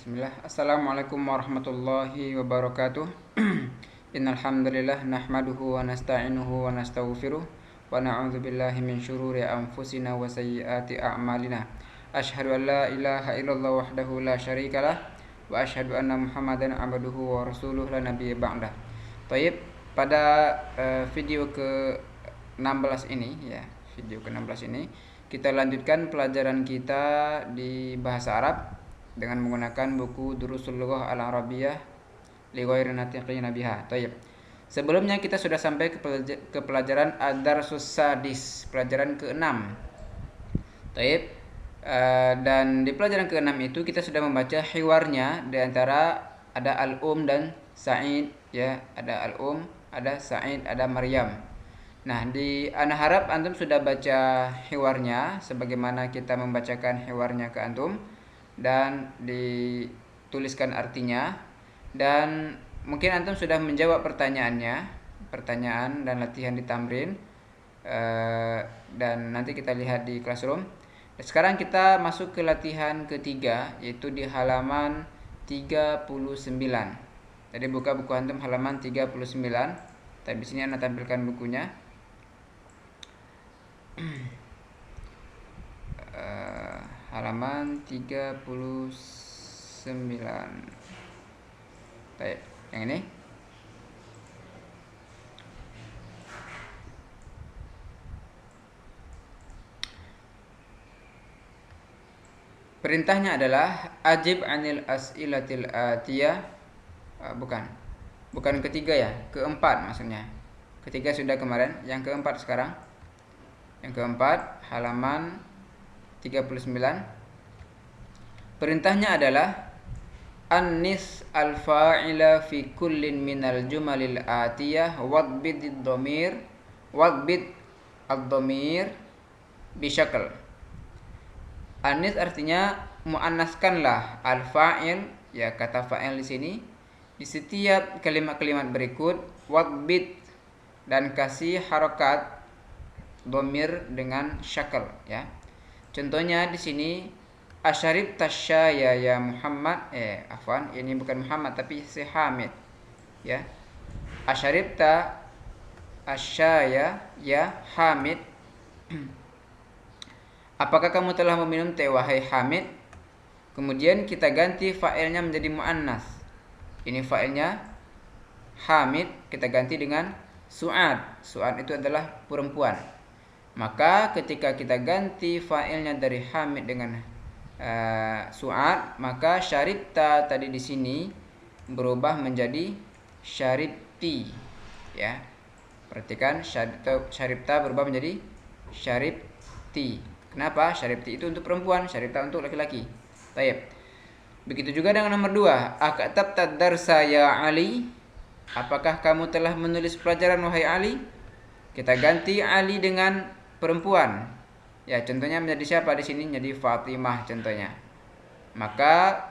Bismillah. Assalamualaikum warahmatullahi wabarakatuh. Innal hamdalillah nahmaduhu wa nasta'inuhu wa nastaghfiruh wa na'udzu billahi min syururi anfusina wa sayyiati a'malina. Asyhadu an la ilaha illallah wahdahu la syarikalah wa asyhadu anna Muhammadan abduhu wa rasuluh la nabiyya ba'dah. Baik, pada video ke-16 ini kita lanjutkan pelajaran kita di bahasa Arab dengan menggunakan buku Durusul Lughah Al-Arabiyyah li ghairi natiqina biha. Baik. Sebelumnya kita sudah sampai ke pelajaran Ad-Darsus Sadis, pelajaran ke-6. Baik. Dan di pelajaran ke-6 itu kita sudah membaca hiwarnya, di antara ada Al-Um dan Sa'id, ya, ada Al-Um, ada Sa'id, ada Maryam. Nah, ana harap antum sudah baca hiwarnya sebagaimana kita membacakan hiwarnya ke antum, dan dituliskan artinya, dan mungkin antum sudah menjawab pertanyaan dan latihan di tamrin, dan nanti kita lihat di classroom. Sekarang kita masuk ke latihan ketiga, yaitu di halaman 39. Jadi buka buku antum halaman 39. Tapi di sini ana tampilkan bukunya. Halaman 39. Baik, yang ini. Perintahnya adalah ajib anil as'ilatil atiyah. Bukan ketiga ya, keempat maksudnya. Ketiga sudah kemarin, yang keempat sekarang. Yang keempat, halaman 39. Perintahnya adalah annis al-fa'ila fi kullin minal jumalil atiyah wadbid ad-dhamir bisyakl. Anis artinya muannaskanlah al-fa'il, ya, kata fa'il di sini di setiap kalimat-kalimat berikut, wadbid, dan kasih harokat dhamir dengan syakl, ya. Contohnya di sini asyarib tasyaya ya Muhammad, ini bukan Muhammad tapi si Hamid, ya. Asyarib ta asyaya ya Hamid. Apakah kamu telah meminum teh wahai Hamid? Kemudian kita ganti fa'ilnya menjadi muannas. Ini fa'ilnya Hamid, kita ganti dengan Su'ad. Su'ad itu adalah perempuan. Maka ketika kita ganti fa'ilnya dari Hamid dengan Su'ad, maka syaribta tadi di sini berubah menjadi syaribti, ya. Perhatikan, syaribta berubah menjadi syaribti. Kenapa? Syaribti itu untuk perempuan, syaribta untuk laki-laki. Baik. Begitu juga dengan nomor 2. Akatabta darsa ya Ali? Apakah kamu telah menulis pelajaran wahai Ali? Kita ganti Ali dengan perempuan. Ya, contohnya menjadi siapa di sini? Menjadi Fatimah contohnya. Maka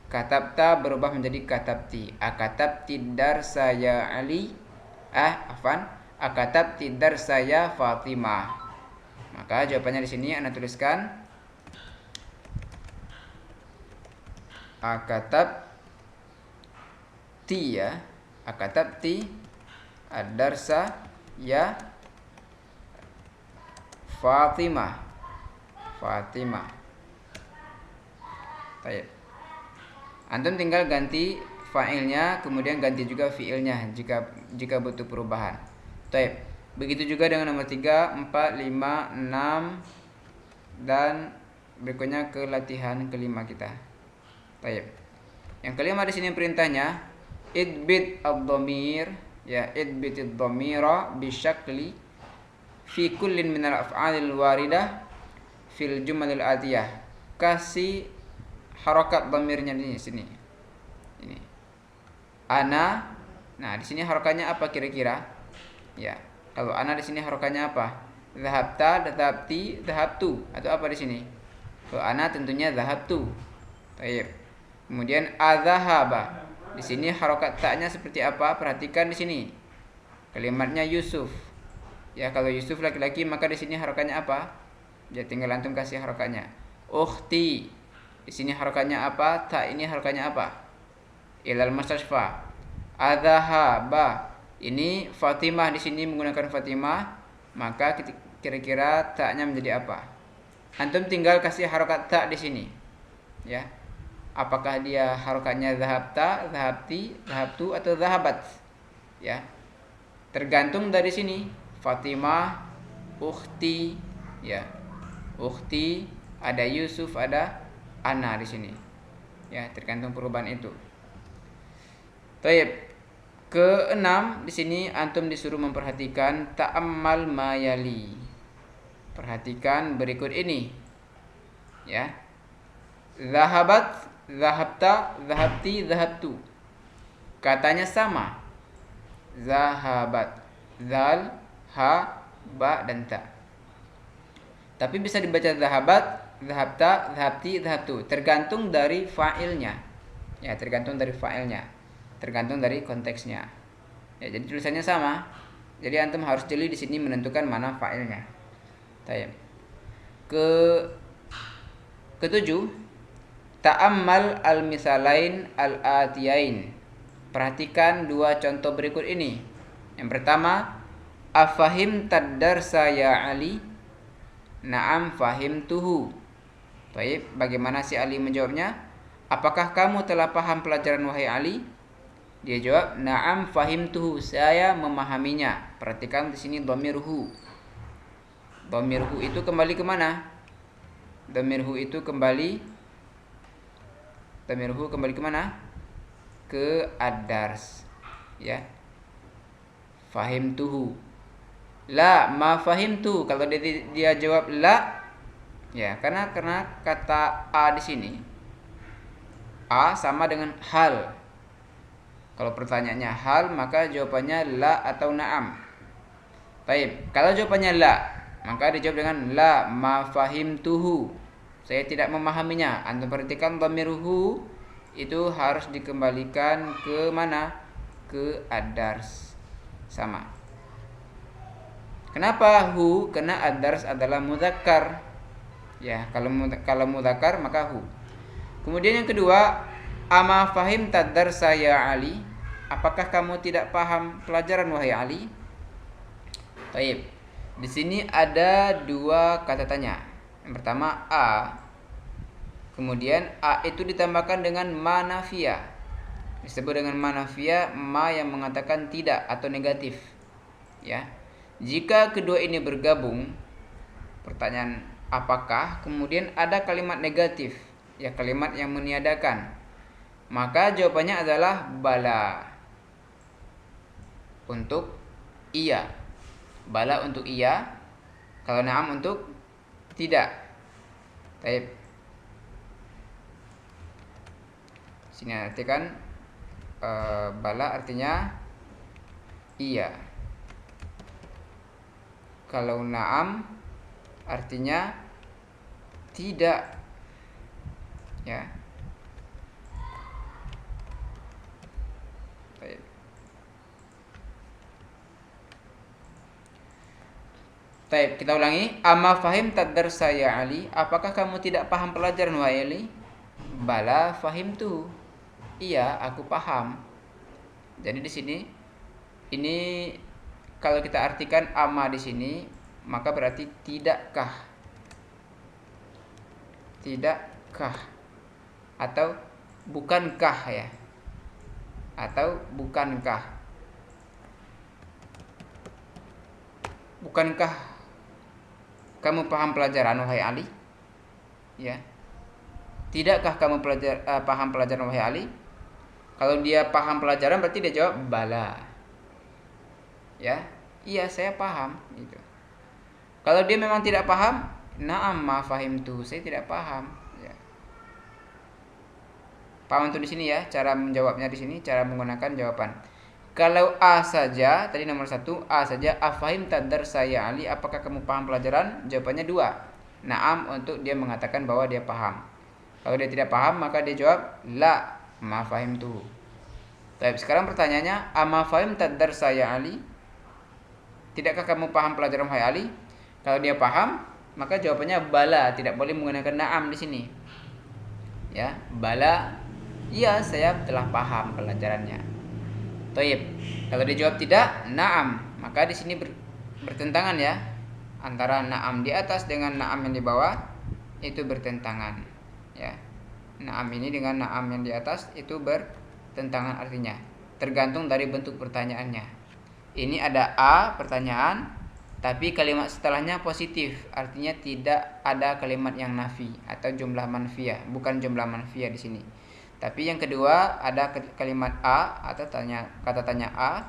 katabta berubah menjadi katabti. Akatabti darsa ya Ali? Akatabti darsa ya Fatimah. Maka jawabannya di sini Anda tuliskan akatabti, ya. Akatabti ad-darsa ya Fatimah. Baik. Antum tinggal ganti fa'ilnya, kemudian ganti juga fi'ilnya jika butuh perubahan. Baik. Begitu juga dengan nomor 3, 4, 5, 6, dan berikutnya ke latihan kelima kita. Baik. Yang kelima di sini perintahnya idbit ad-dhamir, ya, idbit ad-dhamira bisyakli fi kullin minal af'alil waridah fil jumalil atiyah. Kasih harokat dhamirnya di sini. Ini. Ana. Nah, di sini harokatnya apa kira-kira? Ya. Kalau ana di sini harokatnya apa? Dhahabta, dhahabti, dhahabtu, atau apa di sini? Kalau ana tentunya dhahabtu. Baik. Kemudian adzahaba. Di sini harokat ta'nya seperti apa? Perhatikan di sini. Kalimatnya Yusuf. Ya, kalau Yusuf laki-laki maka di sini harokatnya apa? Ya, tinggal antum kasih harokatnya. Ukhti. Di sini harakatnya apa? Ta ini harakatnya apa? Ilal mustashfa. Adhahaba. Ini Fatimah di sini menggunakan Fatimah, maka kira-kira ta-nya menjadi apa? Antum tinggal kasih harokat ta di sini. Ya. Apakah dia harokatnya zahabta, zahabti, zahabtu atau zahabat? Ya. Tergantung dari sini. Fatimah, ukhti, ya. Ukhti, ada Yusuf, ada Ana di sini. Ya, tergantung perubahan itu. Baik. Keenam, di sini antum disuruh memperhatikan ta'ammal mayali. Perhatikan berikut ini. Ya. Zahabat, zahabta, zahabti, zahabtu. Katanya sama. Zahabat, zal, ha, ba dan ta. Tapi bisa dibaca zahabat, zahabta, zahabti, zahabtu. Tergantung dari fa'ilnya. Ya, tergantung dari fa'ilnya. Tergantung dari konteksnya. Ya, jadi tulisannya sama. Jadi antum harus jeli di sini menentukan mana fa'ilnya. Tayyib. Ketujuh, ta'ammal al-misalain al-atiyain. Perhatikan dua contoh berikut ini. Yang pertama, afahim tadarsa ya Ali? Na'am fahimtuhu. Baik, bagaimana si Ali menjawabnya? Apakah kamu telah paham pelajaran wahai Ali? Dia jawab, na'am fahimtuhu, saya memahaminya. Perhatikan di sini dhamirhu. Dhamirhu itu kembali ke mana? Dhamirhu kembali ke mana? Ke ad-dars. Ya. Fahimtuhu. La ma fahimtu. Kalau dia jawab la, ya, karena kata a di sini a sama dengan hal. Kalau pertanyaannya hal, maka jawabannya la atau na'am. Baik, kalau jawabannya la, maka dijawab dengan la ma fahimtuhu. Saya tidak memahaminya. Antum perhatikan dhamiruhu itu harus dikembalikan ke mana? Ke ad-dars. Sama. Kenapa hu? Karena ad-dars adalah mudzakkar. Ya, kalau mudzakkar maka hu. Kemudian yang kedua, ama fahim tadarsa ya Ali? Apakah kamu tidak paham pelajaran wahai Ali? Baik. Di sini ada dua kata tanya. Yang pertama a. Kemudian a itu ditambahkan dengan ma nafiyah. Disebut dengan ma nafiyah, ma yang mengatakan tidak atau negatif. Ya. Jika kedua ini bergabung, pertanyaan apakah, kemudian ada kalimat negatif, ya, kalimat yang meniadakan, maka jawabannya adalah bala untuk iya. Bala untuk iya. Kalau na'am untuk tidak. Baik. Sini artikan bala artinya iya. Kalau na'am artinya tidak. Ya. Baik. Baik, kita ulangi. Amma fahim tadarsa ya Ali? Apakah kamu tidak paham pelajaran wahai Ali? Bala fahimtu. Iya, aku paham. Jadi di sini ini kalau kita artikan amma di sini, maka berarti tidakkah? Tidakkah? Atau bukankah, ya? Atau bukankah? Bukankah kamu paham pelajaran wahai Ali? Ya. Tidakkah kamu paham pelajaran wahai Ali? Kalau dia paham pelajaran berarti dia jawab bala. Ya, iya saya paham gitu. Kalau dia memang tidak paham, na'am ma fahimtu, saya tidak paham. Ya. Paham untuk di sini ya, cara menjawabnya di sini, cara menggunakan jawaban. Kalau a saja, tadi nomor 1, a saja, afahim tadar saya Ali, apakah kamu paham pelajaran? Jawabannya 2. Na'am untuk dia mengatakan bahwa dia paham. Kalau dia tidak paham, maka dia jawab la ma fahimtu. Baik, sekarang pertanyaannya, ama fahim tadar saya Ali? Tidakkah kamu paham pelajaran wahai Ali? Kalau dia paham, maka jawabannya bala, tidak boleh menggunakan na'am di sini. Ya, bala, iya saya telah paham pelajarannya. Toib. Kalau dijawab tidak, naam, maka di sini bertentangan ya, antara naam di atas dengan naam yang di bawah itu bertentangan. Ya, naam ini dengan naam yang di atas itu bertentangan artinya. Tergantung dari bentuk pertanyaannya. Ini ada a pertanyaan, tapi kalimat setelahnya positif, artinya tidak ada kalimat yang nafi atau jumlah manfiyah, bukan jumlah manfiyah di sini. Tapi yang kedua ada kalimat a atau kata tanya a,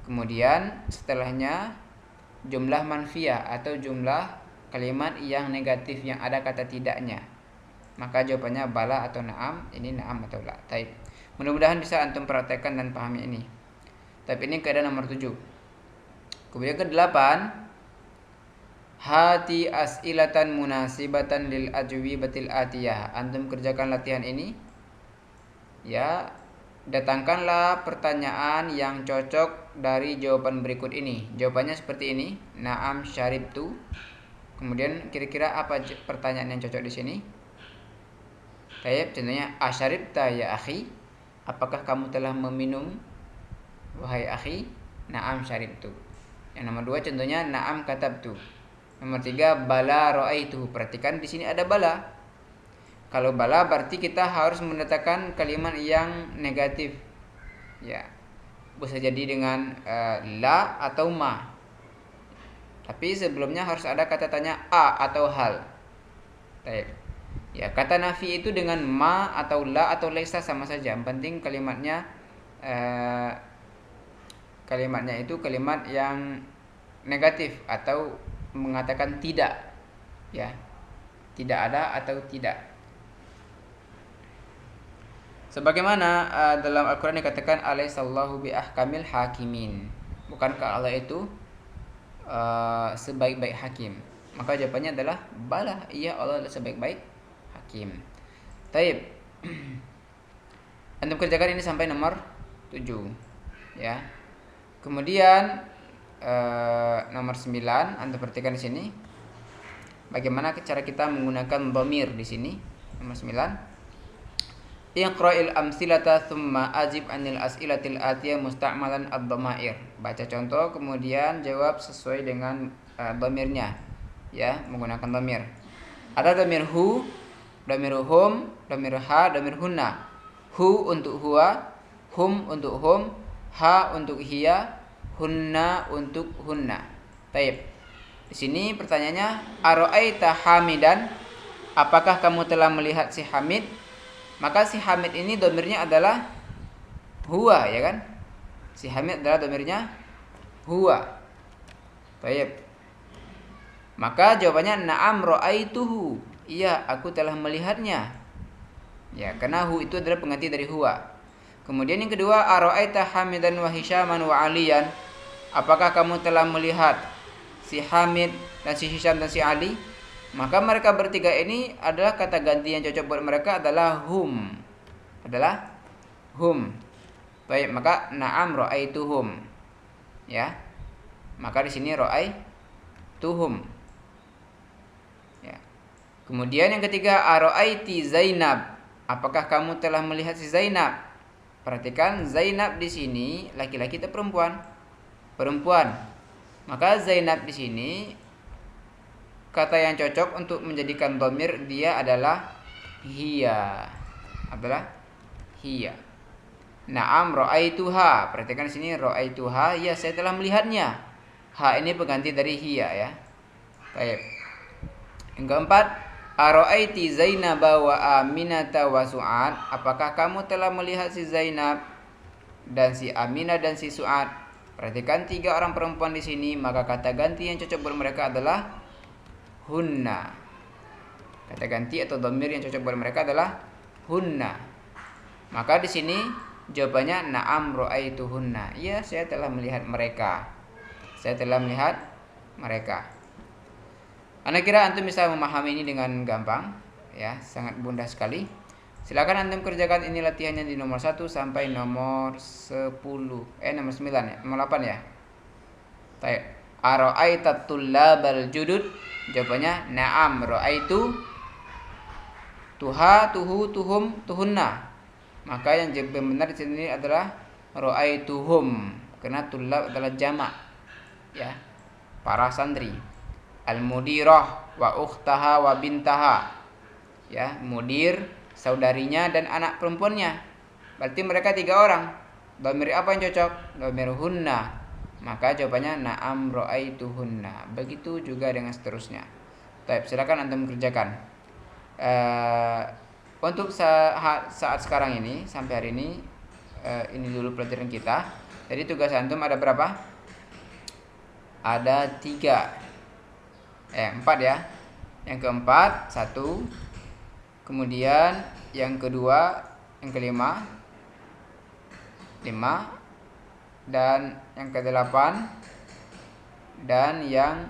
kemudian setelahnya jumlah manfiyah atau jumlah kalimat yang negatif yang ada kata tidaknya. Maka jawabannya bala atau naam, ini naam atau la. Taib. Mudah-mudahan bisa antum praktekkan dan pahami ini. Tapi ini kaidah nomor 7. Kemudian ke-8, hati as'ilatan munasibatan lil ajwibatil atiyah. Antum kerjakan latihan ini. Ya, datangkanlah pertanyaan yang cocok dari jawaban berikut ini. Jawabannya seperti ini. Naam syaribtu. Kemudian kira-kira apa pertanyaan yang cocok di sini? Tayyib, contohnya asyaribta ya akhi? Apakah kamu telah meminum wahai akhi? Naam syaribtu. Yang nomor 2 contohnya naam katabtu. Nomor 3 bala ra'aitu. Perhatikan di sini ada bala. Kalau bala berarti kita harus mendatangkan kalimat yang negatif. Ya. Bisa jadi dengan la atau ma. Tapi sebelumnya harus ada kata tanya a atau hal. Baik. Ya, kata nafi itu dengan ma atau la atau laisa sama saja. Yang penting kalimatnya itu kalimat yang negatif atau mengatakan tidak. Ya. Tidak ada atau tidak. Sebagaimana dalam Al-Quran dikatakan alaihissallahu bi ahkamil hakimin. Bukankah Allah itu sebaik-baik hakim? Maka jawabannya adalah bala, iya Allah adalah sebaik-baik hakim. Taib. Antum kerjakan ini sampai nomor 7. Ya. Kemudian nomor 9 antum perhatikan di sini. Bagaimana cara kita menggunakan dhamir di sini? Nomor 9. Iqra'il amsilata thumma ajib anil as'ilatil atiyah musta'malan ad-dhamair. Baca contoh kemudian jawab sesuai dengan dhamirnya. Ya, menggunakan dhamir. Ada dhamir hu, dhamir hum, dhamir ha, dhamir hunna. Hu untuk huwa, hum untuk hum, ha untuk hiya, hunna untuk hunna. Baik. Di sini pertanyaannya, ara'aita hamidan? Apakah kamu telah melihat si Hamid? Maka si Hamid ini dhamirnya adalah huwa, ya kan? Si Hamid adalah dhamirnya huwa. Baik. Maka jawabannya na'am ra'aituhu. Iya, aku telah melihatnya. Ya, karena hu itu adalah pengganti dari huwa. Kemudian yang kedua, ara'aita Hamidan wa Hisyaman wa Aliyan? Apakah kamu telah melihat si Hamid dan si Hisyam dan si Ali? Maka mereka bertiga ini adalah kata ganti yang cocok buat mereka adalah hum. Adalah hum. Baik, maka na'am ra'aituhum. Ya. Maka di sini ra'aituhum. Ya. Kemudian yang ketiga, ara'aiti Zainab? Apakah kamu telah melihat si Zainab? Perhatikan Zainab di sini laki-laki atau perempuan? Perempuan. Maka Zainab di sini kata yang cocok untuk menjadikan dhamir dia adalah hiya. Adalah hiya. Na'am ra'aituha. Perhatikan di sini ra'aituha, ya saya telah melihatnya. Ha ini pengganti dari hiya ya. Baik. Yang keempat, ara'aiti Zainab wa Aminata wa Su'ad? Apakah kamu telah melihat si Zainab dan si Aminah dan si Su'ad? Perhatikan tiga orang perempuan di sini, maka kata ganti yang cocok buat mereka adalah hunna. Kata ganti atau dhamir yang cocok buat mereka adalah hunna. Maka di sini jawabannya na'am ra'aituhunna. Iya, saya telah melihat mereka. Saya telah melihat mereka. Anda kira antum bisa memahami ini dengan gampang, ya, sangat mudah sekali. Silakan antum kerjakan ini latihannya di nomor 1 sampai nomor 10. Nomor 9 ya, nomor 8 ya. Baik. Ara'aitat tullabal judud? Jawabannya na'am ra'aitu Tuha, tuhu, tuhum, tuhunna. Maka yang benar di sini adalah ra'aituhum, karena tulab adalah jamak, ya, para santri. Al-mudirah wa ukhtaha wa bintaha, ya, mudir, saudarinya dan anak perempuannya. Berarti mereka 3 orang. Dhamir apa yang cocok? Dhamir hunna. Maka jawabannya na'am ra'aituhunna. Begitu juga dengan seterusnya. Baik, silakan antum kerjakan. Untuk saat sekarang ini, sampai hari ini, ini dulu pelajaran kita. Jadi tugas antum ada berapa? Ada 4 ya. Yang keempat 1, kemudian yang kedua, yang kelima 5, dan yang ke-8, dan yang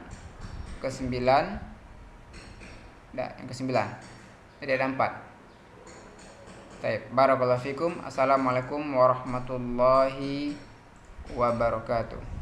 ke-9, jadi ada 4. Baik, barakallahu fikum. Assalamualaikum warahmatullahi wabarakatuh.